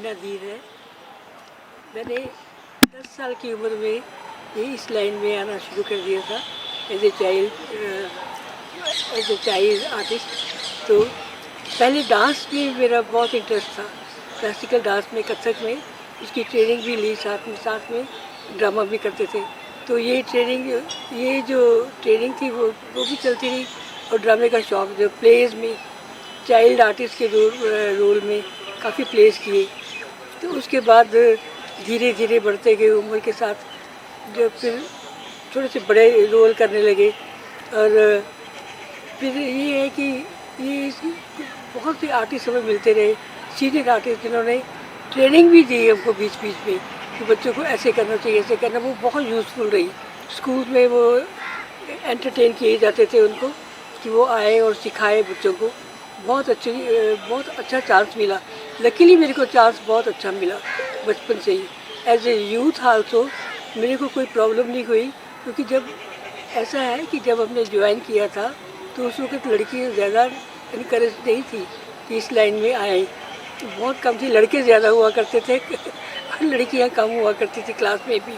मीना धीर है। मैंने 10 साल की उम्र में ही इस लाइन में आना शुरू कर दिया था एज ए चाइल्ड आर्टिस्ट। तो पहले डांस में मेरा बहुत इंटरेस्ट था, क्लासिकल डांस में, कथक में। उसकी ट्रेनिंग भी ली, साथ में ड्रामा भी करते थे। तो ये जो ट्रेनिंग थी वो भी चलती रही। और ड्रामे का शौक, जो प्लेज में चाइल्ड आर्टिस्ट के रोल में काफ़ी प्लेस किए। तो उसके बाद धीरे धीरे बढ़ते गए उम्र के साथ, जब फिर थोड़े से बड़े रोल करने लगे। और फिर ये है कि बहुत से आर्टिस्ट हमें मिलते रहे, सीनियर आर्टिस्ट, जिन्होंने ट्रेनिंग भी दी हमको बीच बीच में कि बच्चों को ऐसे करना चाहिए, ऐसे करना। वो बहुत यूज़फुल रही। स्कूल में वो एंटरटेन किए जाते थे उनको कि वो आए और सिखाए बच्चों को। बहुत अच्छा चांस मिला। लकीली मेरे को चांस बहुत अच्छा मिला बचपन से ही। एज ए यूथ आल्सो मेरे को कोई प्रॉब्लम नहीं हुई, क्योंकि जब ऐसा है कि जब हमने ज्वाइन किया था तो उस वक्त लड़कियाँ ज़्यादा इनकरेज नहीं थी कि इस लाइन में आए। बहुत कम थी, लड़के ज़्यादा हुआ करते थे और लड़कियाँ कम हुआ करती थी क्लास में भी।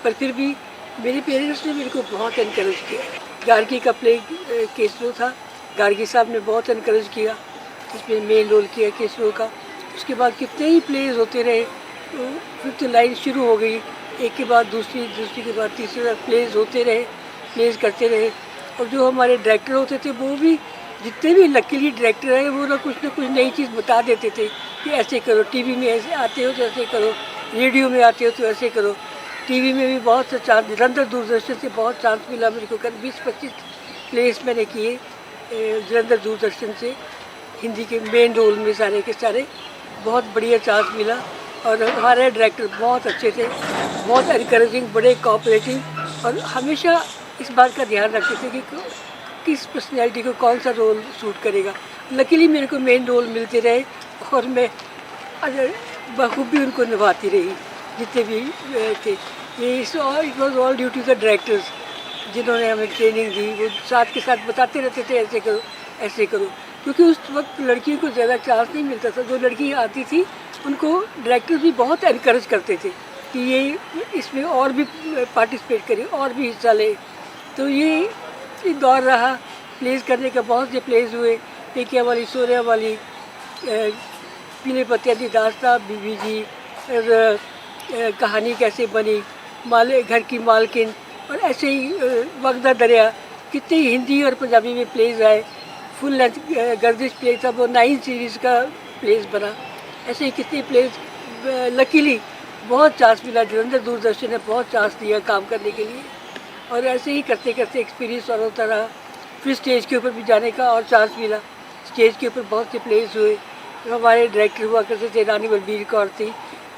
पर फिर भी मेरे पेरेंट्स ने मेरे को बहुत इनकरेज किया। गार्गी का प्ले केसरो था, गार्गी साहब ने बहुत इनकरेज किया, इसमें मेन रोल किया केसरो का। उसके बाद कितने ही प्लेज होते रहे। तो फिर तो लाइन शुरू हो गई, एक के बाद दूसरी के बाद तीसरी प्लेज होते रहे, प्लेज करते रहे। और जो हमारे डायरेक्टर होते थे वो भी, जितने भी लकीली डायरेक्टर हैं, वो ना कुछ नई चीज़ बता देते थे कि ऐसे करो, टीवी में ऐसे आते हो तो ऐसे करो, रेडियो में आते हो तो ऐसे करो। टीवी में भी बहुत सा चांस, निरंतर दूरदर्शन से बहुत चांस मिला मेरे को। 20-25 प्लेस मैंने किए निरंतर दूरदर्शन से, हिंदी के मेन रोल में सारे के सारे। बहुत बढ़िया चांस मिला। और हमारे डायरेक्टर बहुत अच्छे थे, बहुत एनकरेजिंग, बड़े कोऑपरेटिव, और हमेशा इस बात का ध्यान रखते थे कि किस पर्सनैलिटी को कौन सा रोल सूट करेगा। लकीली मेरे को मेन रोल मिलते रहे और मैं बखूबी उनको निभाती रही, जितने भी थे। ये it was all due to the directors, जिन्होंने हमें ट्रेनिंग दी। वो साथ के साथ बताते रहते थे ऐसे करो ऐसे करो, क्योंकि उस वक्त लड़कियों को ज़्यादा चांस नहीं मिलता था। जो लड़की आती थी उनको डायरेक्टर भी बहुत एनकरेज करते थे कि ये इसमें और भी पार्टिसिपेट करे, और भी हिस्सा ले। तो ये दौर रहा प्लेस करने का। बहुत से प्लेस हुए, पेकिया वाली, सोरिया वाली, पीले पत्तियाँ दी दास्तां, बीबी जी, और कहानी कैसे बनी, घर की मालकिन, और ऐसे ही वगदा दरिया। कितने ही हिंदी और पंजाबी में प्लेस आए। फुल लेंथ गर्दिश प्ले था, वो 9 सीरीज़ का प्लेस बना। ऐसे ही कितने प्लेस, लकीली बहुत चांस मिला। निरंतर दूरदर्शन ने बहुत चांस दिया काम करने के लिए। और ऐसे ही करते करते एक्सपीरियंस और होता रहा। फिर स्टेज के ऊपर भी जाने का और चांस मिला। स्टेज के ऊपर बहुत से प्लेस हुए। हमारे डायरेक्टर हुआ करते थे, रानी बलबीर कौर थी,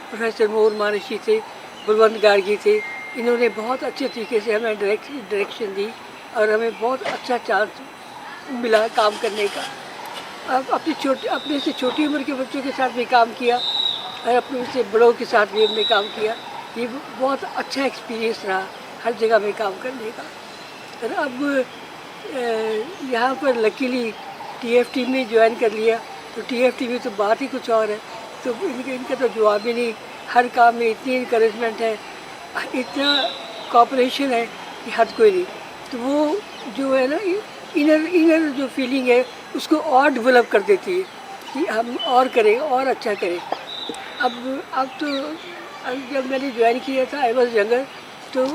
प्रोफेसर मोहन महर्षि थे, बलवंत गार्गी थे। इन्होंने बहुत अच्छे तरीके से हमें डायरेक्शन दी और हमें बहुत अच्छा चांस मिला काम करने का। अब अपने से छोटी उम्र के बच्चों के साथ भी काम किया और अपने से बड़ों के साथ भी हमने काम किया। ये बहुत अच्छा एक्सपीरियंस रहा हर जगह में काम करने का। और अब यहाँ पर लकीली TFT में ज्वाइन कर लिया। तो TFT में तो बात ही कुछ और है। तो इनका तो जवाब ही नहीं। हर काम में इतनी इनकरेजमेंट है, इतना कोऑपरेशन है कि हद कोई नहीं। तो वो जो है ना, इनर जो फीलिंग है, उसको और डेवलप कर देती है कि हम और करें, और अच्छा करें। अब तो जब मैंने ज्वाइन किया था, आई वॉज यंगर, तो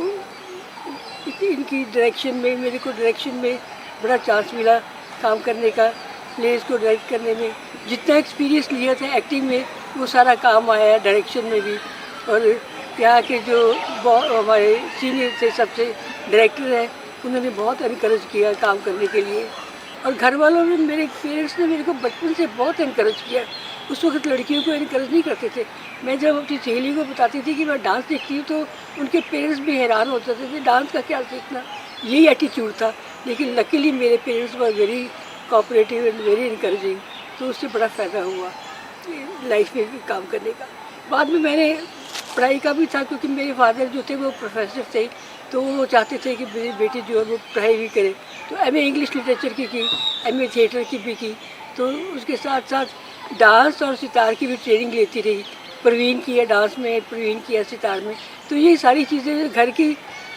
इनकी डायरेक्शन में, मेरे को डायरेक्शन में बड़ा चांस मिला काम करने का। प्लेस को डायरेक्ट करने में जितना एक्सपीरियंस लिया था एक्टिंग में, वो सारा काम आया डायरेक्शन में भी। और यहाँ के जो हमारे सीनियर थे, सबसे डायरेक्टर हैं, उन्होंने बहुत इनकरेज किया काम करने के लिए। और घर वालों ने, मेरे पेरेंट्स ने मेरे को बचपन से बहुत इनकरेज किया। उस वक्त लड़कियों को इनकरेज नहीं करते थे। मैं जब अपनी सहेली को बताती थी कि मैं डांस सीखती हूँ, तो उनके पेरेंट्स भी हैरान हो जाते थे, डांस का क्या सीखना, यही एटीट्यूड था। लेकिन लकीली मेरे parents were very cooperative and very encouraging. तो उससे बड़ा फ़ायदा हुआ लाइफ में काम करने का। बाद में मैंने पढ़ाई का भी था, क्योंकि मेरे फादर जो थे वो प्रोफेसर थे। तो वो चाहते थे कि मेरी बेटी जो है वो पढ़ाई भी करे। तो MA इंग्लिश लिटरेचर की MA थिएटर की भी की। तो उसके साथ साथ डांस और सितार की भी ट्रेनिंग लेती रही। प्रवीण किया डांस में, प्रवीण किया सितार में। तो ये सारी चीज़ें घर की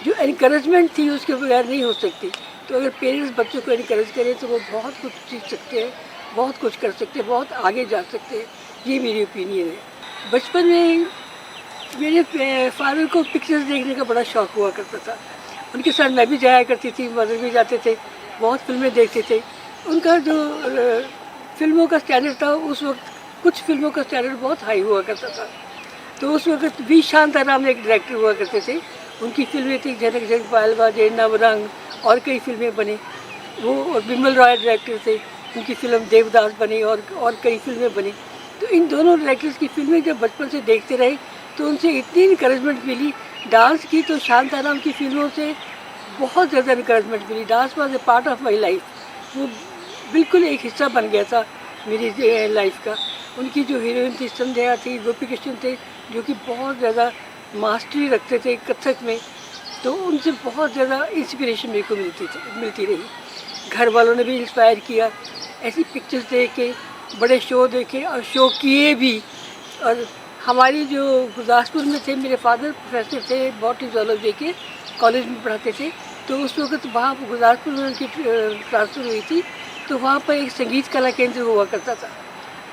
जो एनकरेजमेंट थी उसके बगैर नहीं हो सकती। तो अगर पेरेंट्स बच्चों को एनकरेज करें तो वो बहुत कुछ सीख सकते हैं, बहुत कुछ कर सकते हैं, बहुत आगे जा सकते हैं। ये मेरी ओपिनियन है। बचपन में मेरे फादर को पिक्चर्स देखने का बड़ा शौक़ हुआ करता था। उनके साथ मैं भी जाया करती थी, मदर भी जाते थे, बहुत फिल्में देखते थे। उनका जो फिल्मों का स्टैंडर्ड था उस वक्त, कुछ फिल्मों का स्टैंडर्ड बहुत हाई हुआ करता था। तो उस वक्त वी शांताराम एक डायरेक्टर हुआ करते थे। उनकी फिल्में थी झनक झनक पायल बाजे, नवरंग और कई फिल्में बनी। वो और बिमल रॉय डायरेक्टर थे, उनकी फिल्म देवदास बनी और कई फिल्में बनी। तो इन दोनों डायरेक्टर्स की फिल्में जब बचपन से देखते रहे तो उनसे इतनी इनकरेजमेंट मिली। डांस की तो शांताराम की फिल्मों से बहुत ज़्यादा इनकरेजमेंट मिली। Dance was a part of my life. वो बिल्कुल एक हिस्सा बन गया था मेरी लाइफ का। उनकी जो हीरोइन थी संध्या थी, गोपी कृष्ण थे, जो कि बहुत ज़्यादा मास्टरी रखते थे कथक में। तो उनसे बहुत ज़्यादा इंस्पिरेशन मेरे को मिलती रही। घर वालों ने भी इंस्पायर किया, ऐसी पिक्चर्स देख के, बड़े शो देखे और शो किए भी। और हमारी जो गुरदासपुर में थे, मेरे फादर प्रोफेसर थे बॉटनी जूलॉजी के, कॉलेज में पढ़ाते थे। तो उस वक्त वहाँ गुरदासपुर में उनकी ट्रांसफ़र हुई थी। तो वहाँ पर एक संगीत कला केंद्र हुआ करता था।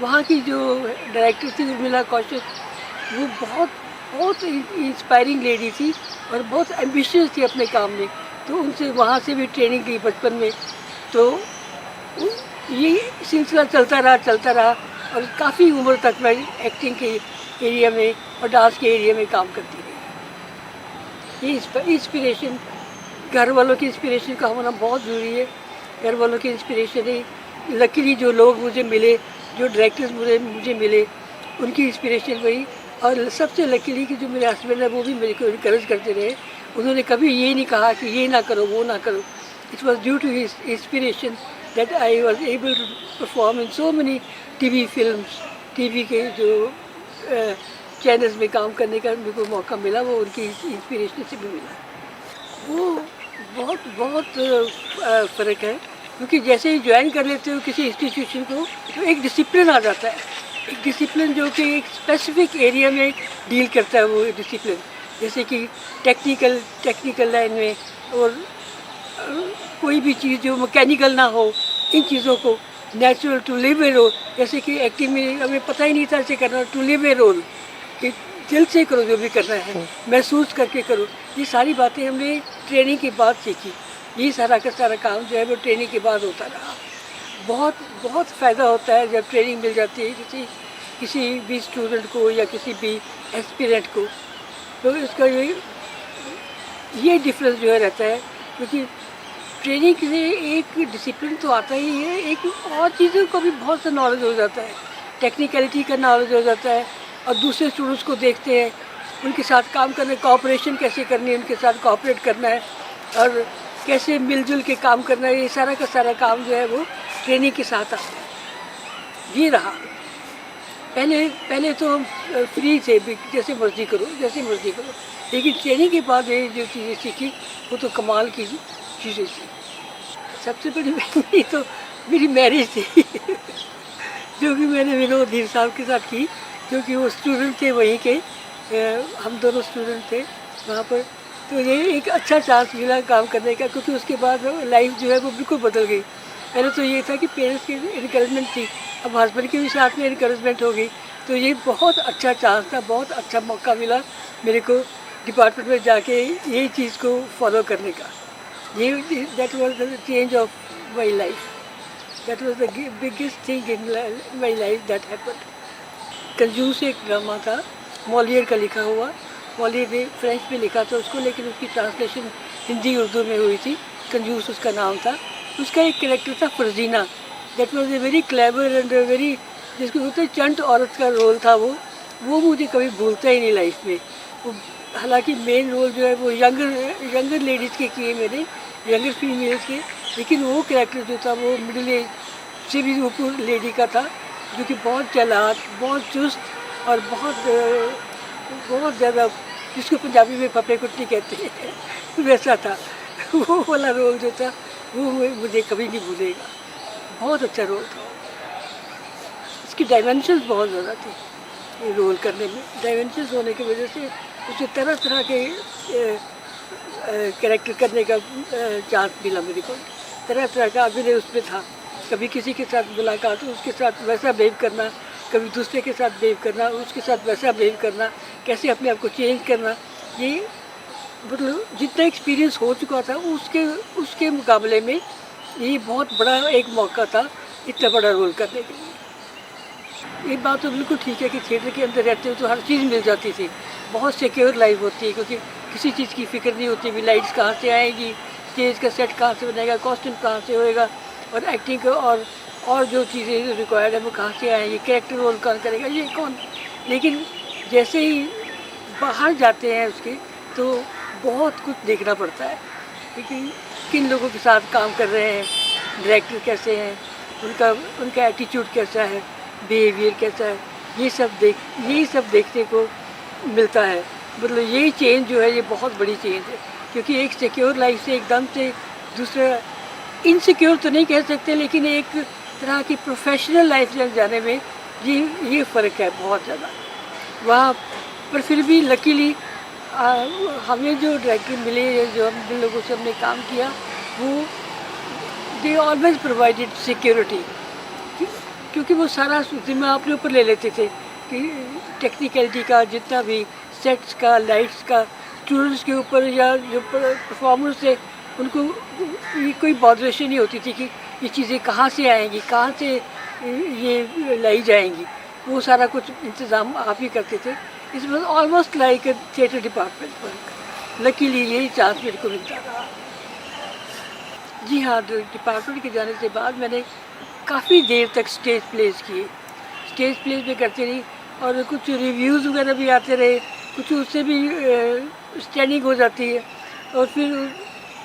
वहाँ की जो डायरेक्टर थी उर्मिला कौशिक, वो बहुत इंस्पायरिंग लेडी थी और बहुत एम्बिशियस थी अपने काम में। तो उनसे वहाँ से भी ट्रेनिंग ली बचपन में। तो ये सिलसिला चलता रहा और काफ़ी उम्र तक मैं एक्टिंग के एरिया में और डांस के एरिया में काम करती रही। ये इंस्पिरेशन, घर वालों की इंस्पिरेशन का होना बहुत ज़रूरी है। घर वालों की इंस्पिरेशन ही, लकीली जो लोग मुझे मिले, जो डायरेक्टर्स मुझे मिले, उनकी इंस्पिरेशन वही। और सबसे लकीली कि जो मेरे हस्बैंड है वो भी मेरे को इनकरेज करते रहे। उन्होंने कभी ये नहीं कहा कि ये ना करो, वो ना करो। It was due to his inspiration that I was able to perform in so many TV films. TV के जो चैनल्स में काम करने का मेरे को मौका मिला, वो उनकी इंस्पिरेशन से भी मिला। वो बहुत फ़र्क है, क्योंकि जैसे ही ज्वाइन कर लेते हो किसी इंस्टीट्यूशन को तो एक डिसिप्लिन आ जाता है। एक डिसिप्लिन जो कि एक स्पेसिफिक एरिया में डील करता है। वो डिसिप्लिन जैसे कि टेक्निकल लाइन में, और कोई भी चीज़ जो मैकेनिकल ना हो, इन चीज़ों को natural to live a role. जैसे कि एक्टिंग में हमें पता ही नहीं था ऐसे करना, टू लिव ए रोल, कि दिल से करो जो भी करना है, महसूस करके करो। ये सारी बातें हमने ट्रेनिंग के बाद सीखी। ये सारा का सारा काम जो है वो ट्रेनिंग के बाद होता रहा। बहुत फ़ायदा होता है जब ट्रेनिंग मिल जाती है किसी भी स्टूडेंट को या किसी भी एस्पिरेंट को। तो इसका ये डिफरेंस जो है रहता है, क्योंकि ट्रेनिंग से एक डिसिप्लिन तो आता ही है, एक और चीज़ों का भी बहुत सा नॉलेज हो जाता है। टेक्निकलिटी का नॉलेज हो जाता है, और दूसरे स्टूडेंट्स को देखते हैं, उनके साथ काम करने, कोऑपरेशन कैसे करनी है, उनके साथ कोऑपरेट करना है और कैसे मिलजुल के काम करना है। ये सारा का सारा काम जो है वो ट्रेनिंग के साथ आता है। ये रहा। पहले तो हम फ्री थे, जैसे मर्जी करो। लेकिन ट्रेनिंग के बाद ये जो चीज़ें सीखी वो तो कमाल की चीज़ें थी। सबसे बड़ी तो मेरी मैरिज थी जो कि मैंने विनोद धीर साहब के साथ की, जो कि वो स्टूडेंट थे वहीं के, हम दोनों स्टूडेंट थे वहाँ पर। तो ये एक अच्छा चांस मिला काम करने का, क्योंकि उसके बाद लाइफ जो है वो बिल्कुल बदल गई। पहले तो ये था कि पेरेंट्स की इनकरेजमेंट थी, अब हस्बैंड की भी साथ में इनकरेजमेंट हो गई। तो ये बहुत अच्छा चांस था, बहुत अच्छा मौका मिला मेरे को डिपार्टमेंट में जाके यही चीज़ को फॉलो करने का। ये that was the change of my life. That was the biggest thing in my life that happened. कंजूस एक ड्रामा था, मॉलियर का लिखा हुआ। मॉलियर ने फ्रेंच में लिखा था उसको, लेकिन उसकी ट्रांसलेशन हिंदी उर्दू में हुई थी। कंजूस उसका नाम था। उसका एक कैरेक्टर था Farzina. That was a very clever and very, जिसको बोलते हैं चंट औरत का रोल था वो मुझे कभी भूलता ही नहीं लाइफ में। वो हालांकि मेन रोल जो है वो यंगर लेडीज़ के किए मैंने, यंगर फीमेल्स के, लेकिन वो कैरेक्टर जो था वो मिडिल एज से भी ऊपर लेडी का था, जो कि बहुत चालाक, बहुत चुस्त और बहुत ज़्यादा, जिसको पंजाबी में पपे कुट्टी कहते हैं वैसा था। वो वाला रोल जो था वो मुझे कभी नहीं भूलेगा। बहुत अच्छा रोल था। इसकी डायमेंशंस बहुत ज़्यादा थी। रोल करने में। डायमेंशंस होने की वजह से उसे तरह तरह के कैरेक्टर करने का चांस मिला मेरे को। तरह तरह का अभिनय उसमें था। कभी किसी के साथ मुलाकात हो, उसके साथ वैसा बिहेव करना, कभी दूसरे के साथ बिहेव करना, उसके साथ वैसा बिहेव करना, कैसे अपने आप को चेंज करना। ये मतलब जितना एक्सपीरियंस हो चुका था उसके उसके मुकाबले में ये बहुत बड़ा एक मौका था इतना बड़ा रोल करने के लिए। ये बात तो बिल्कुल ठीक है कि थिएटर के अंदर रहते हो तो हर चीज़ मिल जाती थी। बहुत सिक्योर लाइफ होती है क्योंकि किसी चीज़ की फिक्र नहीं होती। भी लाइट्स कहाँ से आएगी, स्टेज का सेट कहाँ से बनेगा, कॉस्ट्यूम कहाँ से होएगा, और एक्टिंग का और जो चीज़ें रिक्वायर्ड है वो कहाँ से आएंगी, कैरेक्टर रोल कौन करेगा, ये कौन। लेकिन जैसे ही बाहर जाते हैं उसके तो बहुत कुछ देखना पड़ता है कि किन लोगों के साथ काम कर रहे हैं, डायरेक्टर कैसे हैं, उनका एटीट्यूड कैसा है, बिहेवियर कैसा है, यही सब देखने को मिलता है। मतलब यही चेंज जो है ये बहुत बड़ी चेंज है क्योंकि एक सिक्योर लाइफ से एकदम से दूसरा, इनसिक्योर तो नहीं कह सकते लेकिन एक तरह की प्रोफेशनल लाइफ जाने में ये फ़र्क है बहुत ज़्यादा वहाँ पर। फिर भी लकीली हमें जो डायरेक्टर मिले, जो हम जिन लोगों से हमने काम किया, वो दे ऑलवेज प्रोवाइडेड सिक्योरिटी, क्योंकि वो सारा जिम्मा अपने ऊपर ले लेते थे कि टेक्निकलिटी का जितना भी, सेट्स का, लाइट्स का, स्टूडेंट्स के ऊपर या जो परफॉर्मर्स थे उनको ये कोई बॉदरेशन नहीं होती थी कि ये चीज़ें कहाँ से आएंगी, कहाँ से ये लाई जाएंगी। वो सारा कुछ इंतज़ाम आप ही करते थे। It was almost like A theatre department work. Luckily यही चांस मेरे को मिलता रहा। जी हाँ, डिपार्टमेंट के जाने से बाद मैंने काफ़ी देर तक स्टेज प्लेस किए। स्टेज प्लेस में करते रही और कुछ रिव्यूज़ वगैरह भी आते रहे, कुछ उससे भी स्टैंडिंग हो जाती है। और फिर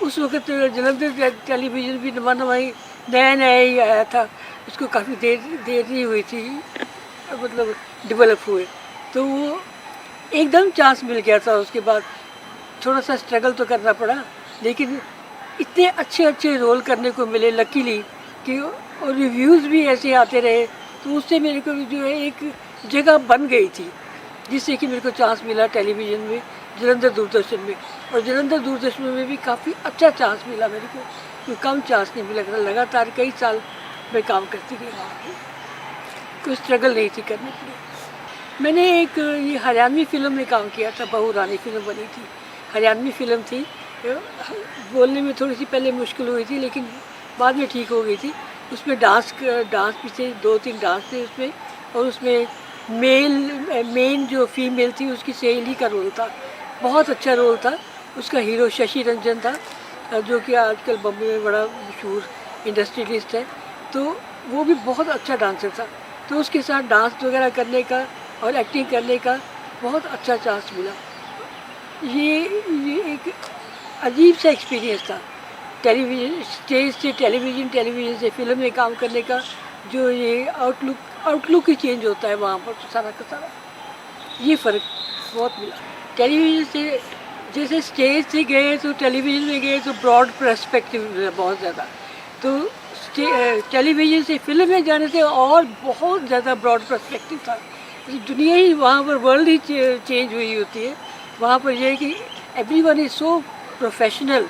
उस वक्त जलंधर टेलीविज़न भी नया नया ही आया था, उसको काफ़ी देर नहीं हुई थी मतलब डेवलप हुए, तो वो एकदम चांस मिल गया था। उसके बाद थोड़ा सा स्ट्रगल तो करना पड़ा, लेकिन इतने अच्छे अच्छे रोल करने को मिले लकीली कि, और रिव्यूज़ भी ऐसे आते रहे, तो उससे मेरे को जो है एक जगह बन गई थी जिससे कि मेरे को चांस मिला टेलीविज़न में, जलंधर दूरदर्शन में। और जलंधर दूरदर्शन में भी काफ़ी अच्छा चांस मिला मेरे को, कोई कम चांस नहीं मिला। लगातार कई साल मैं काम करती रही वहाँ पर, कोई स्ट्रगल नहीं थी करने के लिए। मैंने एक ये हरियाणवी फिल्म में काम किया था, बहू रानी फिल्म बनी थी, हरियाणवी फिल्म थी। बोलने में थोड़ी सी पहले मुश्किल हुई थी लेकिन बाद में ठीक हो गई थी। उसमें डांस भी थे, 2-3 डांस थे उसमें, और उसमें मेन जो फीमेल थी उसकी सहेली का रोल था। बहुत अच्छा रोल था। उसका हीरो शशि रंजन था जो कि आजकल बम्बई में बड़ा मशहूर इंडस्ट्रियलिस्ट है, तो वो भी बहुत अच्छा डांसर था। तो उसके साथ डांस वगैरह करने का और एक्टिंग करने का बहुत अच्छा चांस मिला। ये एक अजीब सा एक्सपीरियंस था, टेलीविज़न स्टेज से टेलीविज़न से फिल्म में काम करने का। जो ये आउटलुक ही चेंज होता है वहाँ पर, तो सारा का सारा ये फ़र्क बहुत मिला। टेलीविज़न से जैसे स्टेज से गए तो टेलीविज़न में गए तो ब्रॉड पर्सपेक्टिव मिला बहुत ज़्यादा, तो टेलीविज़न से फिल्म में जाने से और बहुत ज़्यादा ब्रॉड पर्सपेक्टिव था। दुनिया ही वहाँ पर, वर्ल्ड ही चेंज हुई होती है। वहाँ पर यह है कि एवरीवन इज़ सो प्रोफेशनल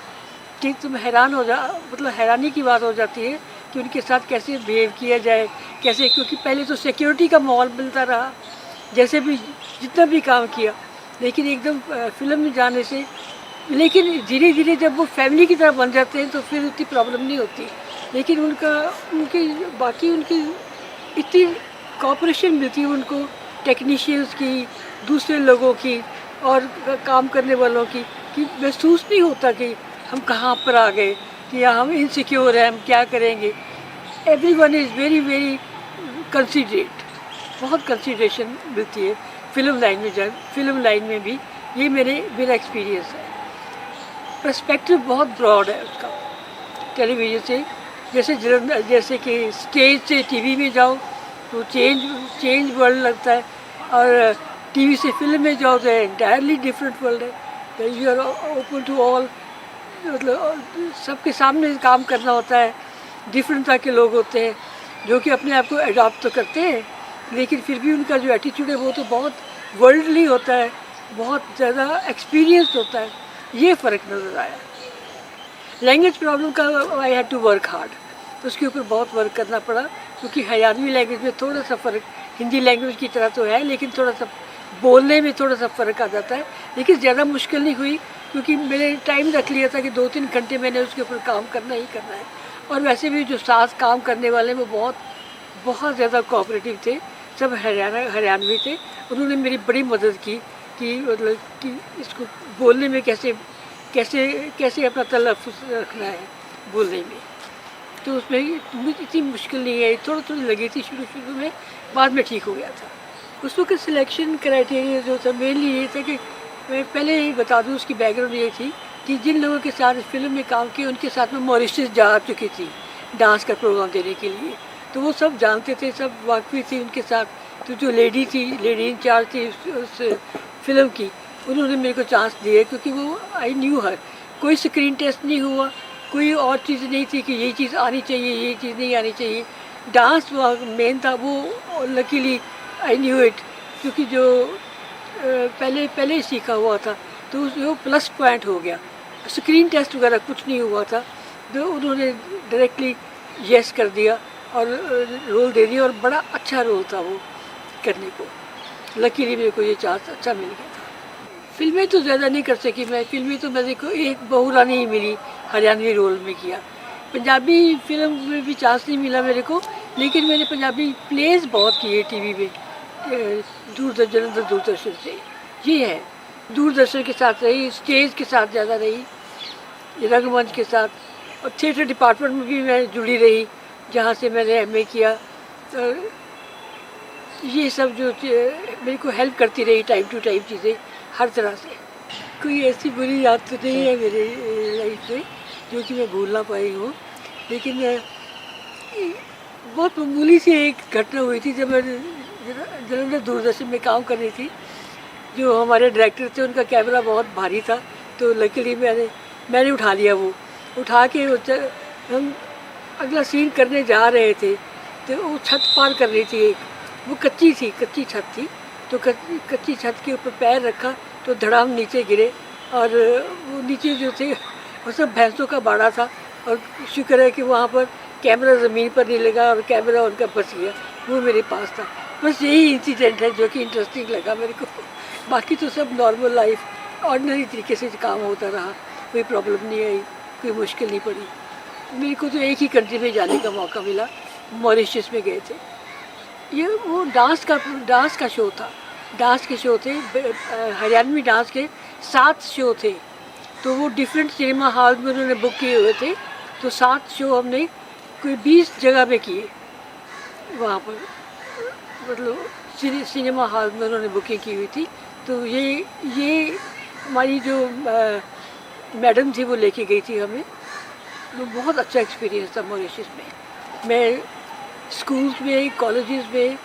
कि तुम हैरान हो मतलब हैरानी की बात हो जाती है कि उनके साथ कैसे बिहेव किया जाए, कैसे, क्योंकि पहले तो सिक्योरिटी का माहौल मिलता रहा जैसे भी जितना भी काम किया, लेकिन एकदम फिल्म में जाने से, लेकिन धीरे धीरे जब वो फैमिली की तरह बन जाते हैं तो फिर उतनी प्रॉब्लम नहीं होती। लेकिन उनकी इतनी कोऑपरेशन मिलती है उनको, टेक्नीशियंस की, दूसरे लोगों की और काम करने वालों की, कि महसूस नहीं होता कि हम कहाँ पर आ गए, कि हम इनसिक्योर हैं, हम क्या करेंगे। Everyone is very very considerate, बहुत कंसिडरेशन मिलती है फिल्म लाइन में भी। ये मेरा एक्सपीरियंस है। पर्सपेक्टिव बहुत ब्रॉड है उसका टेलीविज़न से। जैसे कि स्टेज से टीवी में जाओ तो चेंज वर्ल्ड लगता है, और टीवी से फिल्म में जाओ तो एंटायरली डिफरेंट वर्ल्ड है। You are open to all, मतलब सबके सामने काम करना होता है। डिफरेंट तरह के लोग होते हैं जो कि अपने आप को अडॉप्ट तो करते हैं, लेकिन फिर भी उनका जो एटीट्यूड है वो तो बहुत वर्ल्डली होता है, बहुत ज़्यादा एक्सपीरियंस्ड होता है। ये फ़र्क नज़र आया। लैंग्वेज प्रॉब्लम का I had to work hard, तो उसके ऊपर बहुत वर्क करना पड़ा, क्योंकि हरियाणवी लैंग्वेज में थोड़ा सा फ़र्क हिंदी लैंग्वेज की तरह तो है, लेकिन थोड़ा सा बोलने में थोड़ा सा फ़र्क आ जाता है। लेकिन ज़्यादा मुश्किल नहीं हुई, क्योंकि मैंने टाइम रख लिया था कि 2-3 घंटे मैंने उसके ऊपर काम करना ही करना है। और वैसे भी जो साथ काम करने वाले वो बहुत बहुत ज़्यादा कोऑपरेटिव थे, सब हरियाणवी थे। उन्होंने मेरी बड़ी मदद की कि मतलब कि इसको बोलने में कैसे कैसे कैसे अपना तलफ़्फ़ुज़ रखना है बोलने में। तो उसमें इतनी मुश्किल नहीं आई, थोड़ी थोड़ी लगी थी शुरू में, बाद में ठीक हो गया था। उस वक्त सिलेक्शन क्राइटेरिया जो था मेनली ये था कि मैं पहले ही बता दूँ, उसकी बैकग्राउंड ये थी कि जिन लोगों के साथ फिल्म में काम किया उनके साथ में मॉरिशस जा चुकी थी डांस का प्रोग्राम देने के लिए, तो वो सब जानते थे, सब वाकफी थी उनके साथ। तो जो लेडी इंचार्ज थी उस फिल्म की, उन्होंने मेरे को चांस दिया, क्योंकि वो आई न्यू हर। कोई स्क्रीन टेस्ट नहीं हुआ, कोई और चीज़ नहीं थी कि ये चीज़ आनी चाहिए, ये चीज़ नहीं आनी चाहिए। डांस मेन था वो, लकीली आई न्यू इट, क्योंकि जो पहले ही सीखा हुआ था, तो वो प्लस पॉइंट हो गया। स्क्रीन टेस्ट वगैरह कुछ नहीं हुआ था, तो उन्होंने डायरेक्टली यस कर दिया और रोल दे दिया, और बड़ा अच्छा रोल था वो करने को। लकीली मेरे को ये चांस अच्छा मिल गया था। फिल्में तो ज़्यादा नहीं कर सकी मैं, फिल्में तो मेरे को एक बहू रानी ही मिली, हरियाणवी रोल में किया। पंजाबी फिल्म में भी चांस नहीं मिला मेरे को, लेकिन मैंने पंजाबी प्लेस बहुत किए टीवी में, दूरदर्शन से। ये है, दूरदर्शन के साथ रही, स्टेज के साथ ज़्यादा रही, रंगमंच के साथ, और थिएटर डिपार्टमेंट में भी मैं जुड़ी रही, जहाँ से मैंने एमए किया। तो ये सब जो मेरे को हेल्प करती रही, टाइम टू टाइम चीज़ें हर तरह से। कोई ऐसी बुरी याद तो नहीं है मेरे लाइफ में जो कि मैं भूल ना पाई हूँ, लेकिन बहुत मामूली सी एक घटना हुई थी जब मैं जलंधर दूरदर्शन में काम कर रही थी। जो हमारे डायरेक्टर थे उनका कैमरा बहुत भारी था, तो लकीली मैंने उठा लिया। वो उठा के हम अगला सीन करने जा रहे थे, तो वो छत पार कर रही थी एक, वो कच्ची छत थी, तो कच्ची छत के ऊपर पैर रखा तो धड़ाम नीचे गिरे, और वो नीचे जो थे वो सब भैंसों का बाड़ा था, और शुक्र है कि वहाँ पर कैमरा ज़मीन पर नहीं लगा और कैमरा उनका बच गया, वो मेरे पास था। बस यही इंसिडेंट है जो कि इंटरेस्टिंग लगा मेरे को। बाकी तो सब नॉर्मल लाइफ ऑर्डिनरी तरीके से काम होता रहा, कोई प्रॉब्लम नहीं आई, कोई मुश्किल नहीं पड़ी। मेरे को तो एक ही कंट्री में जाने का मौका मिला, मॉरिशस में गए थे। ये वो डांस का शो था, डांस के शो थे, हरियाणवी डांस के 7 शो थे, तो वो डिफरेंट सिनेमा हॉल में उन्होंने बुक किए हुए थे। तो 7 शो हमने कोई 20 जगह पे किए वहाँ पर, मतलब सिनेमा हॉल में उन्होंने बुकिंग की हुई थी। तो ये हमारी जो मैडम थी वो लेके गई थी हमें, तो बहुत अच्छा एक्सपीरियंस था मॉरिशस में। मैं स्कूल्स में, कॉलेजेस में,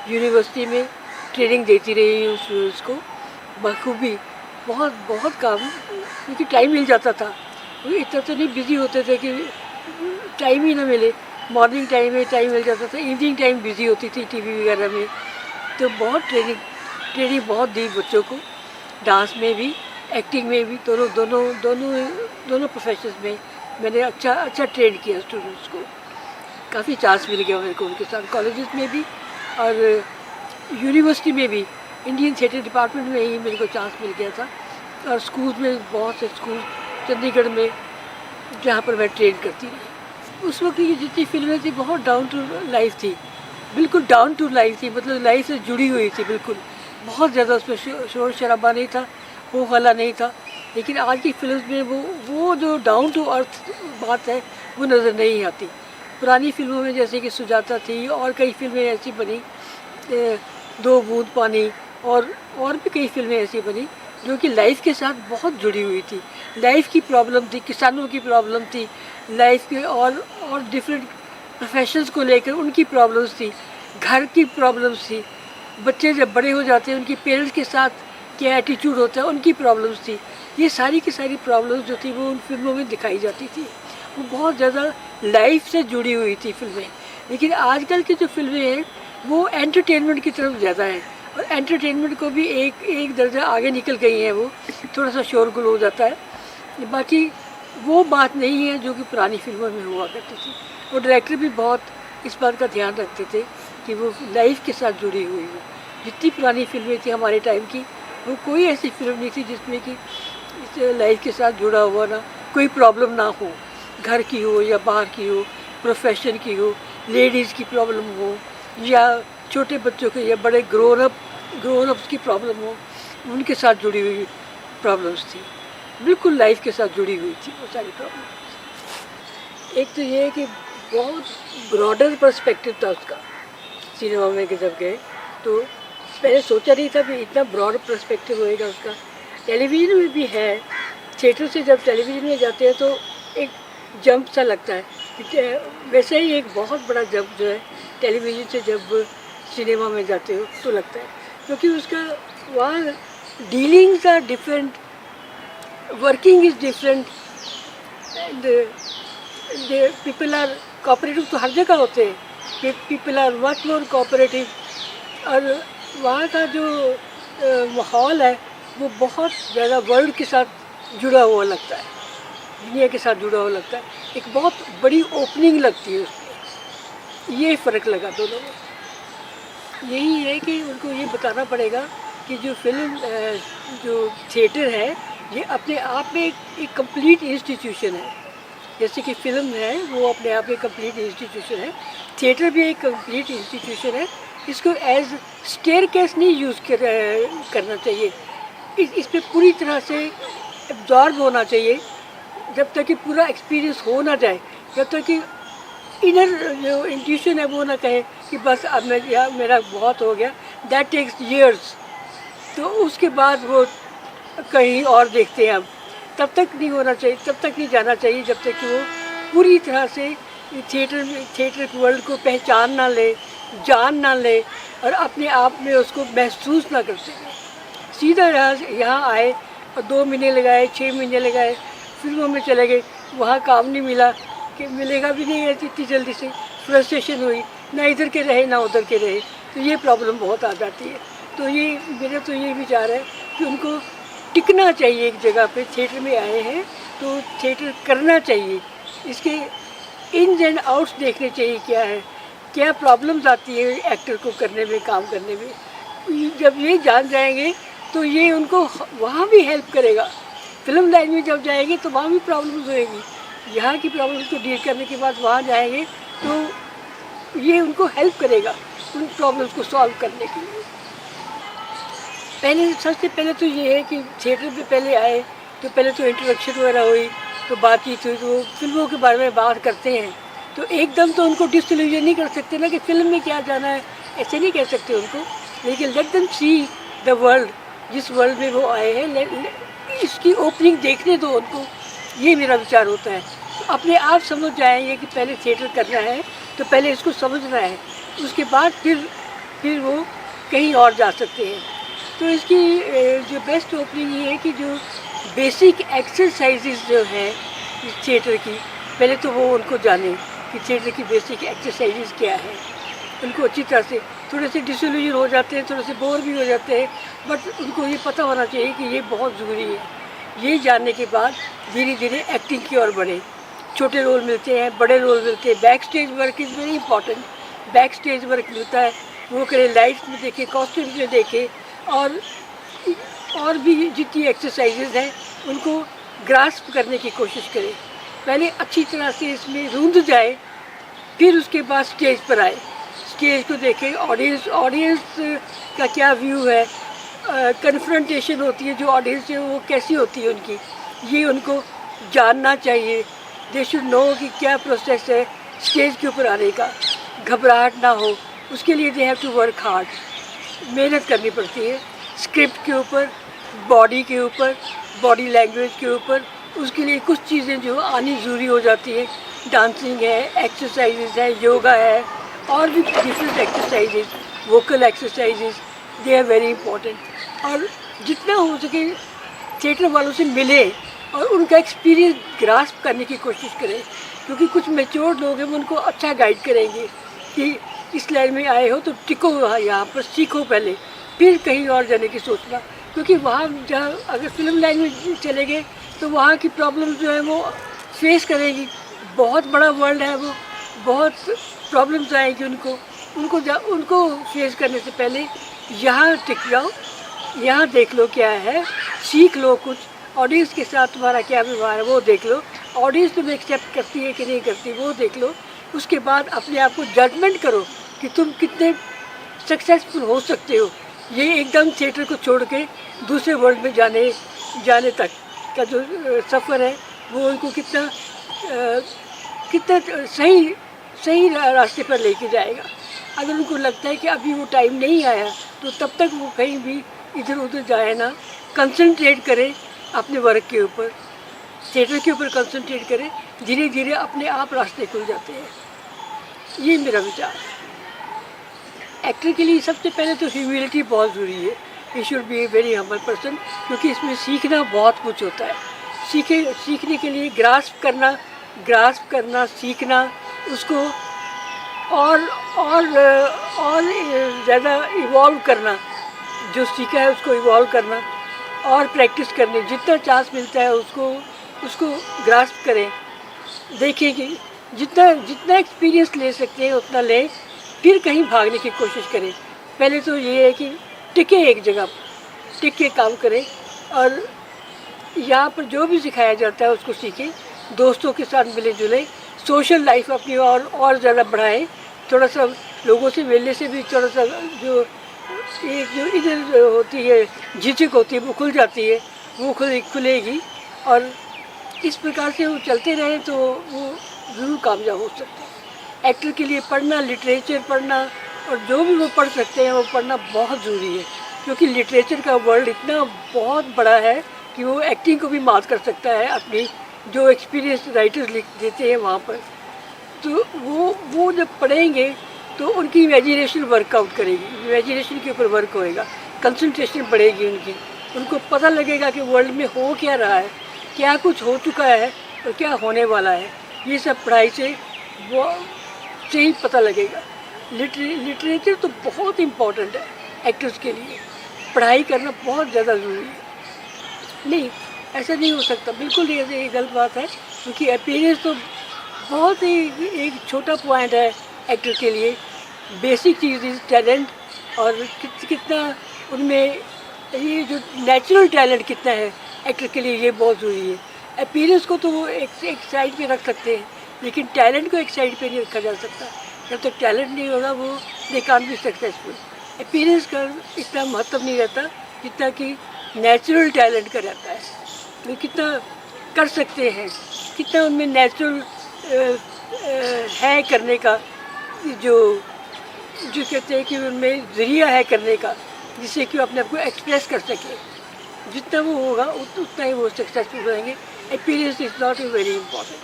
यूनिवर्सिटी में ट्रेनिंग देती रही हूँ स्टूडेंट्स को बखूबी। बहुत काम, क्योंकि टाइम मिल जाता था, वो इतना तो नहीं बिज़ी होते थे कि टाइम ही ना मिले। मॉर्निंग टाइम में टाइम मिल जाता था, इवनिंग टाइम बिज़ी होती थी टीवी वगैरह में। तो बहुत ट्रेनिंग बहुत दी बच्चों को, डांस में भी, एक्टिंग में भी, दोनों प्रोफेशंस में मैंने अच्छा ट्रेन किया स्टूडेंट्स को। काफ़ी चांस मिल गया मेरे को उनके साथ, कॉलेजेस में भी और यूनिवर्सिटी में भी। इंडियन थिएटर डिपार्टमेंट में ही मेरे को चांस मिल गया था, और स्कूल में बहुत से स्कूल चंडीगढ़ में जहाँ पर मैं ट्रेन करती रही। उस वक्त की जितनी फिल्में थी बहुत डाउन टू लाइफ थी, बिल्कुल डाउन टू लाइफ थी, मतलब लाइफ से जुड़ी हुई थी बिल्कुल। बहुत ज़्यादा उसमें शोर शराबा नहीं था, वो वाला नहीं था। लेकिन आज की फिल्म में वो जो डाउन टू अर्थ बात है वो नज़र नहीं आती। पुरानी फिल्मों में जैसे कि सुजाता थी, और कई फिल्में ऐसी बनी, 2 बूंद पानी, और भी कई फिल्में ऐसी बनी जो कि लाइफ के साथ बहुत जुड़ी हुई थी। लाइफ की प्रॉब्लम थी, किसानों की प्रॉब्लम थी, लाइफ के और डिफरेंट प्रोफेशंस को लेकर उनकी प्रॉब्लम्स थी, घर की प्रॉब्लम्स थी, बच्चे जब बड़े हो जाते हैं उनके पेरेंट्स के साथ क्या एटीट्यूड होता है उनकी प्रॉब्लम्स थी। ये सारी की सारी प्रॉब्लम्स जो थी वो उन फिल्मों में दिखाई जाती थी, वो बहुत ज़्यादा लाइफ से जुड़ी हुई थी फिल्में। लेकिन आजकल की जो फिल्में हैं वो एंटरटेनमेंट की तरफ ज़्यादा है, और एंटरटेनमेंट को भी एक एक दर्जा आगे निकल गई हैं वो, थोड़ा सा शोरगुल हो जाता है। बाकी वो बात नहीं है जो कि पुरानी फिल्मों में हुआ करती थी। वो डायरेक्टर भी बहुत इस बात का ध्यान रखते थे कि वो लाइफ के साथ जुड़ी हुई हो। जितनी पुरानी फिल्में थी हमारे टाइम की, वो कोई ऐसी फिल्म नहीं थी जिसमें कि इस लाइफ के साथ जुड़ा हुआ ना कोई प्रॉब्लम ना हो, घर की हो या बाहर की हो, प्रोफेशन की हो, लेडीज़ की प्रॉब्लम हो या छोटे बच्चों के या बड़े ग्रोन अप्स की प्रॉब्लम हो, उनके साथ जुड़ी हुई प्रॉब्लम्स थी। बिल्कुल लाइफ के साथ जुड़ी हुई थी वो सारी प्रॉब्लम। एक तो ये है कि बहुत ब्रॉडर पर्सपेक्टिव था उसका सिनेमा में के जब गए, तो पहले सोचा नहीं था कि इतना ब्रॉड पर्सपेक्टिव होएगा उसका। टेलीविज़न में भी है, थिएटर से जब टेलीविज़न में जाते हैं तो एक जंप सा लगता है, वैसे ही एक बहुत बड़ा जंप जो है टेलीविज़न से जब सिनेमा में जाते हो तो लगता है, क्योंकि उसका वहाँ dealings are different, working is different, and people are cooperative तो हर जगह होते हैं, people are much more cooperative. और वहाँ का जो माहौल है वो बहुत ज़्यादा वर्ल्ड के साथ जुड़ा हुआ लगता है, दुनिया के साथ जुड़ा हुआ लगता है। एक बहुत बड़ी ओपनिंग लगती है उसमें, ये फ़र्क लगा दोनों में। यही है कि उनको ये बताना पड़ेगा कि जो फिल्म जो थिएटर है ये अपने आप में एक कंप्लीट इंस्टीट्यूशन है। जैसे कि फिल्म है वो अपने आप में कंप्लीट इंस्टीट्यूशन है, थिएटर भी एक कंप्लीट इंस्टीट्यूशन है। इसको एज स्टेयरकेस नहीं यूज़ करना चाहिए, इस पे पूरी तरह से एब्जॉर्ब होना चाहिए जब तक कि पूरा एक्सपीरियंस हो ना जाए, जब तक कि इनर जो इंट्यूशन है वो ना कहे कि बस अब मेरा बहुत हो गया, दैट टेक्स ईयर्स। तो उसके बाद वो कहीं और देखते हैं, अब तब तक नहीं होना चाहिए, तब तक नहीं जाना चाहिए जब तक कि वो पूरी तरह से थिएटर वर्ल्ड को पहचान ना ले, जान ना ले और अपने आप में उसको महसूस ना कर सके। सीधा यहाँ आए और 2 महीने लगाए, 6 महीने लगाए, फिल्मों में चले गए, वहाँ काम नहीं मिला कि मिलेगा भी नहीं है इतनी जल्दी से, फ्रस्ट्रेशन हुई, ना इधर के रहे ना उधर के रहे, तो ये प्रॉब्लम बहुत आ जाती है। तो ये मेरा तो ये विचार है कि उनको टिकना चाहिए एक जगह पे। थिएटर में आए हैं तो थिएटर करना चाहिए, इसके इन्स एंड आउट्स देखने चाहिए, क्या है, क्या प्रॉब्लम्स आती है एक्टर को करने में, काम करने में। जब ये जान जाएंगे तो ये उनको वहाँ भी हेल्प करेगा। फिल्म लाइन में जब जाएंगे तो वहाँ भी प्रॉब्लम्स होएगी, यहाँ की प्रॉब्लम्स को डील करने के बाद वहाँ जाएंगे तो ये उनको हेल्प करेगा उन प्रॉब्लम्स को सॉल्व करने के लिए। पहले सबसे पहले तो ये है कि थिएटर पे पहले आए तो पहले तो इंट्रोडक्शन वगैरह हुई, तो बातचीत हुई, तो फिल्मों के बारे में बात करते हैं, तो एकदम तो उनको डिसइल्यूजन नहीं कर सकते ना कि फिल्म में क्या जाना है, ऐसे नहीं कह सकते उनको। लेकिन let them see the world, जिस वर्ल्ड में वो आए हैं, इसकी ओपनिंग देखने दो उनको, ये मेरा विचार होता है। तो अपने आप समझ जाएंगे कि पहले थिएटर करना है तो पहले इसको समझना है, उसके बाद फिर वो कहीं और जा सकते हैं। तो इसकी जो बेस्ट ओपनिंग ये है कि जो बेसिक एक्सरसाइजेज जो है थिएटर की, पहले तो वो उनको जाने कि थिएटर की बेसिक एक्सरसाइजेज क्या है, उनको अच्छी तरह से। थोड़े से डिसइल्यूजन हो जाते हैं, थोड़े से बोर भी हो जाते हैं, बट उनको ये पता होना चाहिए कि ये बहुत ज़रूरी है। ये जानने के बाद धीरे धीरे एक्टिंग की ओर बढ़े, छोटे रोल मिलते हैं, बड़े रोल मिलते हैं, back stage work is very important, back stage work मिलता है, वो करें, लाइट्स में देखें, कॉस्ट्यूम्स में देखें, और भी जितनी एक्सरसाइजेज हैं उनको ग्रास्प करने की कोशिश करें। पहले अच्छी तरह से इसमें रूंध जाए, फिर उसके बाद स्टेज पर आए, स्टेज को देखें, ऑडियंस का क्या व्यू है, कन्फ्रंटेशन होती है जो ऑडियंस है वो कैसी होती है उनकी, ये उनको जानना चाहिए। दे शुड नो कि क्या प्रोसेस है स्टेज के ऊपर आने का, घबराहट ना हो, उसके लिए they have to work hard, मेहनत करनी पड़ती है स्क्रिप्ट के ऊपर, बॉडी के ऊपर, बॉडी लैंग्वेज के ऊपर। उसके लिए कुछ चीज़ें जो आनी ज़रूरी हो जाती है, डांसिंग है, एक्सरसाइजेज है, योगा है, और भी different exercises, vocal exercises, they are very important. और जितना हो सके थिएटर वालों से मिले और उनका एक्सपीरियंस ग्रास्प करने की कोशिश करें, क्योंकि कुछ मैच्योर लोग हैं वो उनको अच्छा गाइड करेंगे कि इस लाइन में आए हो तो टिको यहाँ पर, सीखो पहले, फिर कहीं और जाने की सोचना। क्योंकि वहाँ जहाँ अगर फिल्म लाइन में चले गए तो वहाँ की प्रॉब्लम जो है वो फेस करेगी। बहुत बड़ा वर्ल्ड है वो, बहुत प्रॉब्लम्स आएगी उनको, उनको फेस करने से पहले यहाँ टिक जाओ, यहाँ देख लो क्या है, सीख लो कुछ। ऑडियंस के साथ तुम्हारा क्या व्यवहार है वो देख लो, ऑडियंस तुम्हें एक्सेप्ट करती है कि नहीं करती वो देख लो। उसके बाद अपने आप को जजमेंट करो कि तुम कितने सक्सेसफुल हो सकते हो। ये एकदम थिएटर को छोड़ के दूसरे वर्ल्ड में जाने तक का जो सफ़र है वो उनको कितना सही रास्ते पर लेके जाएगा। अगर उनको लगता है कि अभी वो टाइम नहीं आया तो तब तक वो कहीं भी इधर उधर जाए ना, कंसंट्रेट करें अपने वर्क के ऊपर, थिएटर के ऊपर कंसंट्रेट करें। धीरे धीरे अपने आप रास्ते खुल जाते हैं। ये मेरा विचार है। एक्टर के लिए सबसे पहले तो ह्यूमिलिटी बहुत ज़रूरी है। He should be a very humble person, क्योंकि इसमें सीखना बहुत कुछ होता है। सीखने के लिए ग्रास्प करना, सीखना, उसको और ज़्यादा इवॉल्व करना, जो सीखा है उसको इवॉल्व करना और प्रैक्टिस करनी। जितना चांस मिलता है उसको ग्रास्प करें। देखिए कि जितना एक्सपीरियंस ले सकते हैं उतना लें, फिर कहीं भागने की कोशिश करें। पहले तो ये है कि टिके एक जगह, टिक के काम करें और यहाँ पर जो भी सिखाया जाता है उसको सीखें। दोस्तों के साथ मिले जुले, सोशल लाइफ अपनी और ज़्यादा बढ़ाएं। थोड़ा सा लोगों से मिलने से भी थोड़ा सा जो इधर होती है झिझक होती है वो खुल जाती है, वो खुलेगी। और इस प्रकार से वो चलते रहें तो वो ज़रूर कामयाब हो सकते हैं। एक्टर के लिए पढ़ना, लिटरेचर पढ़ना और जो भी वो पढ़ सकते हैं वो पढ़ना बहुत ज़रूरी है। क्योंकि लिटरेचर का वर्ल्ड इतना बहुत बड़ा है कि वो एक्टिंग को भी मात कर सकता है। अपनी जो एक्सपीरियंस राइटर्स लिख देते हैं वहाँ पर, तो वो जब पढ़ेंगे तो उनकी इमेजिनेशन वर्कआउट करेगी, इमेजिनेशन के ऊपर वर्क होएगा, कंसंट्रेशन बढ़ेगी उनकी। उनको पता लगेगा कि वर्ल्ड में हो क्या रहा है, क्या कुछ हो चुका है और क्या होने वाला है। ये सब पढ़ाई से ही पता लगेगा। लिटरेचर तो बहुत इम्पोर्टेंट है एक्टर्स के लिए, पढ़ाई करना बहुत ज़्यादा ज़रूरी है। नहीं, ऐसा नहीं हो सकता, बिल्कुल ये गलत बात है। क्योंकि अपीयरेंस तो बहुत ही एक छोटा पॉइंट है एक्टर के लिए। बेसिक चीज़ इज़ टैलेंट, और कितना उनमें ये जो नेचुरल टैलेंट कितना है एक्टर के लिए, ये बहुत ज़रूरी है। अपीयरेंस को तो वो एक साइड पे रख सकते हैं, लेकिन टैलेंट को एक साइड पे नहीं रखा जा सकता। जब तक टैलेंट नहीं होगा वो they can't be successful. Appearance का इतना महत्व नहीं रहता जितना कि नेचुरल टैलेंट का रहता है। वो कितना कर सकते हैं, कितना उनमें नेचुरल है करने का, जो कहते हैं कि उनमें ज़रिया है करने का, जिससे कि वो अपने आप को एक्सप्रेस कर सके। जितना वो होगा उतना ही वो सक्सेसफुल रहेंगे। Appearance is not very important.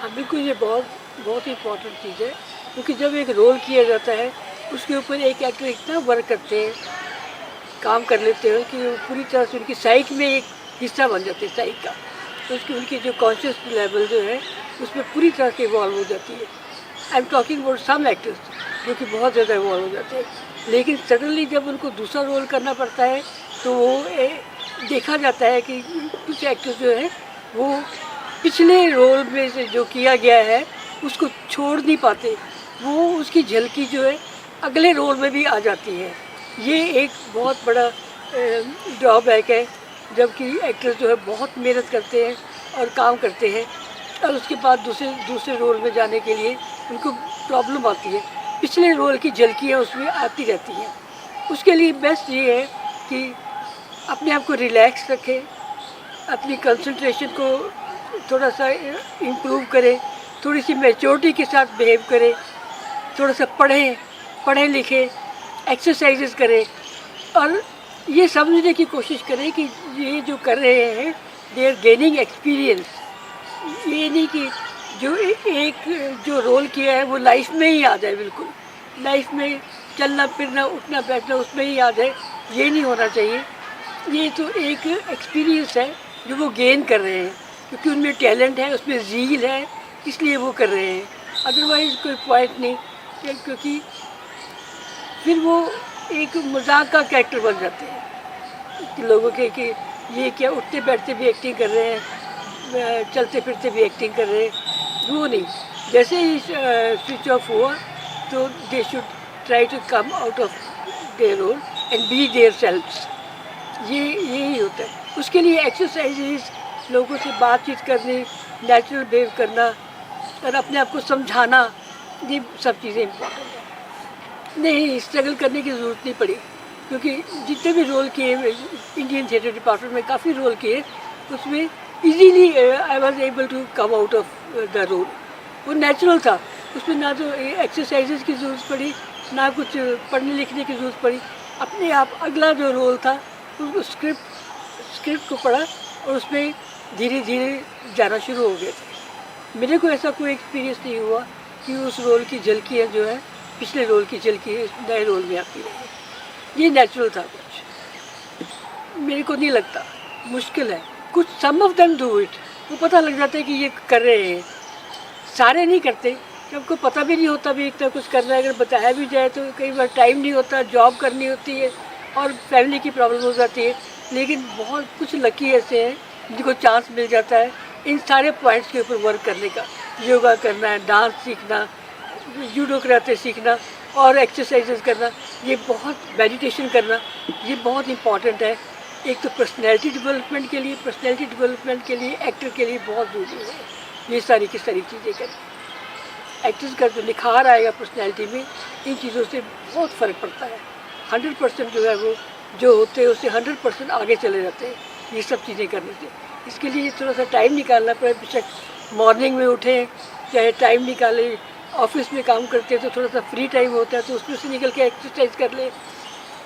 हाँ बिल्कुल, ये बहुत इंपॉर्टेंट चीज़ है। क्योंकि जब एक रोल किया जाता है उसके ऊपर एक एक्टर इतना वर्क करते हैं, काम कर लेते हैं कि वो पूरी तरह से उनकी साइक में एक हिस्सा बन जाते हैं, साइक का। तो उनकी जो कॉन्शियस लेवल जो है उसमें पूरी तरह से इवॉल्व हो जाती है। I am talking about some actors जो कि बहुत ज़्यादा इवॉल्व हो जाते हैं। लेकिन सडनली जब उनको दूसरा रोल करना पड़ता है तो वो देखा जाता है कि कुछ एक्टर्स जो है वो पिछले रोल में से जो किया गया है उसको छोड़ नहीं पाते, वो उसकी झलकी जो है अगले रोल में भी आ जाती है। ये एक बहुत बड़ा ड्रॉबैक है, जबकि एक्टर्स जो है बहुत मेहनत करते हैं और काम करते हैं और उसके बाद दूसरे रोल में जाने के लिए उनको प्रॉब्लम आती है। पिछले रोल की झलकियाँ उसमें आती रहती हैं। उसके लिए बेस्ट ये है कि अपने आप को रिलैक्स रखें, अपनी कंसंट्रेशन को थोड़ा सा इम्प्रूव करें, थोड़ी सी मैच्योरिटी के साथ बिहेव करें, थोड़ा सा पढ़ें लिखें, एक्सरसाइजेस करें और ये समझने की कोशिश करें कि ये जो कर रहे हैं दे आर गेनिंग एक्सपीरियंस। ये नहीं कि जो रोल किया है वो लाइफ में ही आ जाए, बिल्कुल लाइफ में चलना फिरना उठना बैठना उसमें ही आ जाए, ये नहीं होना चाहिए। ये तो एक एक्सपीरियंस है जो वो गेन कर रहे हैं, क्योंकि उनमें टैलेंट है, उसमें ज़ील है, इसलिए वो कर रहे हैं। अदरवाइज़ कोई पॉइंट नहीं, क्योंकि फिर वो एक मजाक का कैरेक्टर बन जाते हैं कि लोगों के कि ये क्या उठते बैठते भी एक्टिंग कर रहे हैं, चलते फिरते भी एक्टिंग कर रहे हैं। वो नहीं, जैसे ही स्विच ऑफ हुआ तो they should try to come out of their role and be their selves. ये यही होता है। उसके लिए एक्सरसाइजेज, लोगों से बातचीत करनी, नेचुरल बिहेव करना और अपने आप को समझाना, ये सब चीज़ें इम्पोर्टेंट है। नहीं, स्ट्रगल करने की ज़रूरत नहीं पड़ी, क्योंकि जितने भी रोल किए इंडियन थिएटर डिपार्टमेंट में, काफ़ी रोल किए, उसमें easily I was able to come out of the role. वो नेचुरल था, उसमें ना तो एक्सरसाइजेज की ज़रूरत पड़ी, ना कुछ पढ़ने लिखने की ज़रूरत पड़ी। अपने आप अगला जो रोल था उसको स्क्रिप्ट को पढ़ा और उसमें धीरे धीरे जाना शुरू हो गए थे। मेरे को ऐसा कोई एक्सपीरियंस नहीं हुआ कि उस रोल की झलकियाँ जो है पिछले रोल की झलकी नए रोल में आती रही। ये नेचुरल था। कुछ मेरे को नहीं लगता मुश्किल है। कुछ सम ऑफ देम डू इट, वो पता लग जाता है कि ये कर रहे हैं। सारे नहीं करते, सबको पता भी नहीं होता भी इतना कुछ करना है। अगर बताया भी जाए तो कई बार टाइम नहीं होता, जॉब करनी होती है और फैमिली की प्रॉब्लम हो जाती है। लेकिन बहुत कुछ लकी ऐसे हैं जिनको चांस मिल जाता है इन सारे पॉइंट्स के ऊपर वर्क करने का। योगा करना, डांस सीखना, जूडो कराटे सीखना और एक्सरसाइजेज करना, ये बहुत मेडिटेशन करना, ये बहुत इम्पॉर्टेंट है। एक तो पर्सनैलिटी डेवलपमेंट के लिए एक्टर के लिए बहुत ज़रूरी है ये सारी की सारी चीज़ें करना। एक्टर्स का जो निखार आएगा पर्सनैलिटी में, इन चीज़ों से बहुत फ़र्क पड़ता है। 100% जो है वो जो होते हैं उससे 100% आगे चले जाते हैं ये सब चीज़ें करने से। इसके लिए थोड़ा सा टाइम निकालना पड़े। बेशक मॉर्निंग में उठें, चाहे टाइम निकालें, ऑफिस में काम करते हैं तो थोड़ा सा फ्री टाइम होता है तो उसमें से निकल के एक्सरसाइज कर लें,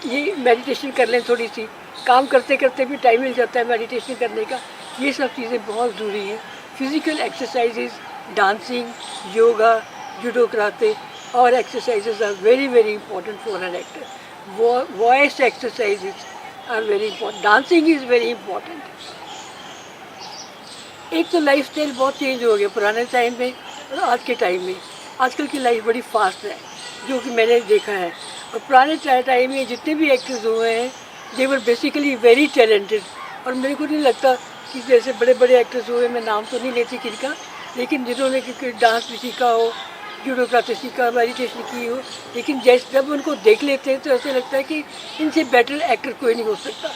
ये मेडिटेशन कर लें। थोड़ी सी काम करते करते भी टाइम मिल जाता है मेडिटेशन करने का। ये सब चीज़ें बहुत ज़रूरी हैं। Physical exercises, dancing, yoga, judo karate और exercises are very very important for an actor. Voice exercises are very important, dancing is very important. एक तो लाइफ स्टाइल बहुत चेंज हो गया पुराने टाइम में और आज के टाइम में। आजकल की लाइफ बड़ी फास्ट है जो कि मैंने देखा है। और पुराने टाइम में जितने भी एक्टर्स हुए हैं दे वर बेसिकली वेरी टैलेंटेड। और मेरे को नहीं लगता कि जैसे बड़े बड़े एक्टर्स हुए, मैं नाम तो नहीं लेती किनका, लेकिन जिन्होंने डांस भी सीखा हो, जूडो कराटे सीखा, मेडिटेशन की हो, लेकिन जैसे जब उनको देख लेते हैं तो ऐसे लगता है कि इनसे बेटर एक्टर कोई नहीं हो सकता।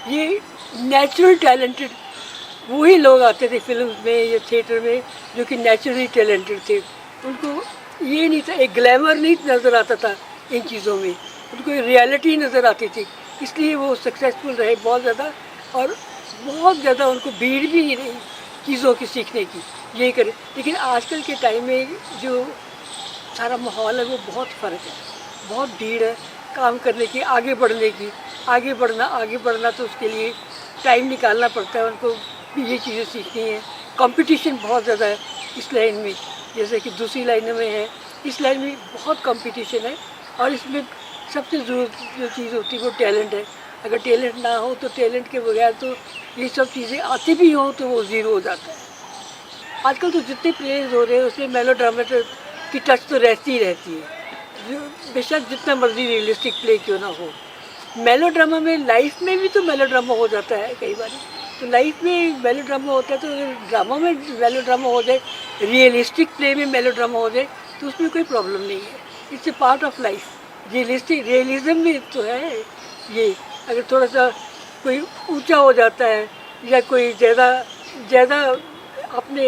ये नेचुरल टैलेंटेड वही लोग आते थे फिल्म में या थिएटर में जो कि नेचुरली टैलेंटेड थे। उनको ये नहीं था, एक ग्लैमर नहीं नज़र आता था इन चीज़ों में, उनको रियलिटी नज़र आती थी। इसलिए वो सक्सेसफुल रहे बहुत ज़्यादा और बहुत ज़्यादा उनको भीड़ भी नहीं रही चीज़ों की सीखने की, यही करे। लेकिन आजकल के टाइम में जो सारा माहौल है वो बहुत फ़र्क है, बहुत भीड़ है काम करने की, आगे बढ़ने की। आगे बढ़ना तो उसके लिए टाइम निकालना पड़ता है, उनको ये चीज़ें सीखनी है। कंपटीशन बहुत ज़्यादा है इस लाइन में, जैसे कि दूसरी लाइनों में है, इस लाइन में बहुत कंपटीशन है। और इसमें सबसे ज़रूरत जो चीज़ होती है वो टैलेंट है। अगर टैलेंट ना हो तो टैलेंट के बगैर तो ये सब चीज़ें आती भी हों तो वो ज़ीरो हो जाता है। आजकल तो जितने प्लेयर्स हो रहे हैं उसमें मेलोड्रामा की टच तो रहती ही रहती है, जो बेशक जितना मर्जी रियलिस्टिक प्ले क्यों ना हो। मेलोड्रामा में लाइफ में भी तो मेलोड्रामा हो जाता है कई बार। तो लाइफ में मेलोड्रामा होता है तो अगर ड्रामा में मेलोड्रामा हो जाए, रियलिस्टिक प्ले में मेलोड्रामा हो जाए तो उसमें कोई प्रॉब्लम नहीं है। It's a part of life. Realism में तो है ये। अगर थोड़ा सा कोई ऊंचा हो जाता है या कोई ज़्यादा अपने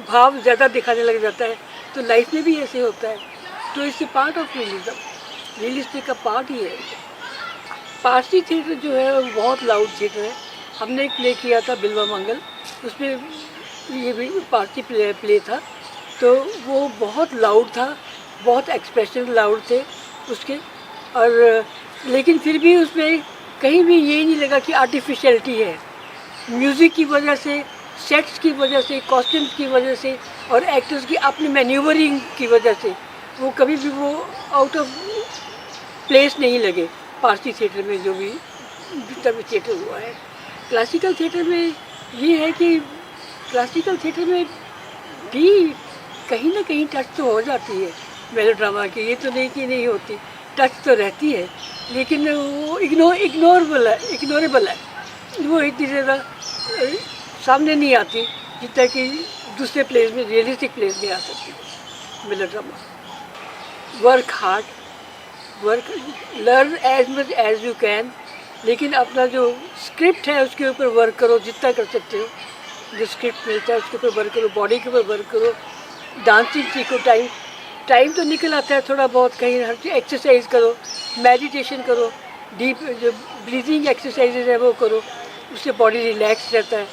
भाव ज़्यादा दिखाने लग जाता है तो लाइफ में भी ऐसे होता है। तो it's a part of realism, realistic का पार्ट ही है। पारसी थिएटर जो है वो बहुत लाउड थिएटर है। हमने एक प्ले किया था बिल्वा मंगल, उसमें ये भी पारसी प्ले था, तो वो बहुत लाउड था, बहुत एक्सप्रेशन लाउड थे उसके। और लेकिन फिर भी उसमें कहीं भी ये नहीं लगा कि आर्टिफिशियलिटी है। म्यूज़िक की वजह से, सेट्स की वजह से, कॉस्ट्यूम्स की वजह से और एक्टर्स की अपनी मैन्यूवरिंग की वजह से वो कभी भी वो आउट ऑफ प्लेस नहीं लगे पारसी थिएटर में, जो भी जितना भी थिएटर हुआ है। क्लासिकल थिएटर में ये है कि क्लासिकल थिएटर में भी कहीं ना कहीं टच तो हो जाती है मेलोड्रामा की, ये तो नहीं कि नहीं होती। टच तो रहती है, लेकिन वो इग्नोरेबल है। वो इतनी ज़्यादा सामने नहीं आती जितना कि दूसरे प्लेस में, रियलिस्टिक प्लेस में आ सकती है melodrama. Work hard, work, learn as much as you can, लेकिन अपना जो स्क्रिप्ट है उसके ऊपर वर्क करो जितना कर सकते हो। जो स्क्रिप्ट मिलता है उसके ऊपर वर्क करो, बॉडी के ऊपर वर्क करो, डांसिंग सीखो। टाइम तो निकल आता है थोड़ा बहुत, कहीं हर चीज़ एक्सरसाइज करो, मेडिटेशन करो, डीप जो ब्रीथिंग एक्सरसाइजेज है वो करो, उससे बॉडी रिलैक्स रहता है।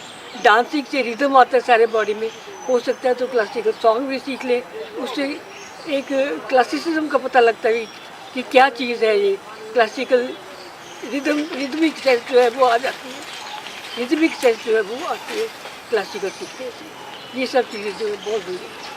डांसिंग से रिदम आता है सारे बॉडी में। हो सकता है तो क्लासिकल सॉन्ग भी सीख ले, उससे एक क्लासिसिज्म का पता लगता है कि क्या चीज़ है ये। क्लासिकल रिदमिक सेंस जो है वो आ जाती है, रिदमिक सेंस जो है वो आती है क्लासिकल सीखने से। ये सब चीज़ें जो है बहुत ज़रूरी है।